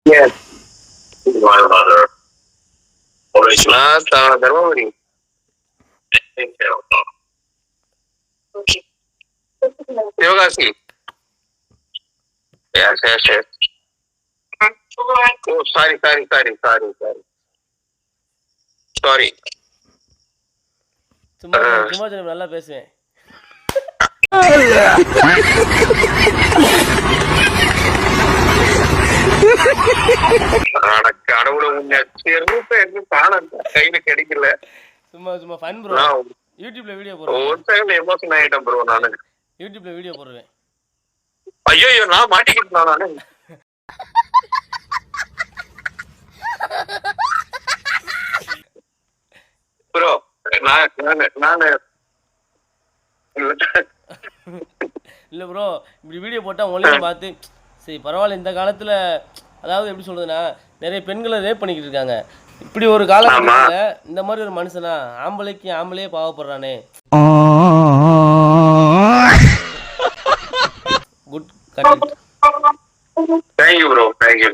Yes. My mother. Original Dharmapuri. Sivakasi. Yes, yes, yes. Oh, sorry. Sorry. சும்மா நல்லா பேசுவேன். கடவுளை கையில கிடைக்கல. சும்மா ஃபன் ப்ரோ. யூடியூப்ல வீடியோ போடுறேன். ஒரு செகண்ட் எமோஷன் ஆயிட்டேன் ப்ரோ நானு. யூடியூப்ல வீடியோ போடுறேன். ஐயோ நான் மாட்டிக்கிட்டேன் நானு. ப்ரோ நானு இல்ல ப்ரோ இப்படி வீடியோ போட்டா உங்களையும் பார்த்து சரி பரவாயில்ல இந்த காலத்துல அதாவது எப்படி சொல்றதுன்னா நிறைய பெண்களை ரேப் பண்ணிக்கிட்டு இருக்காங்க. இப்படி ஒரு காலகட்டத்துல இந்த மாதிரி ஒரு மனுஷனா ஆம்பளையே பாவப்படுறானே. Good content. Thank you bro, thank you.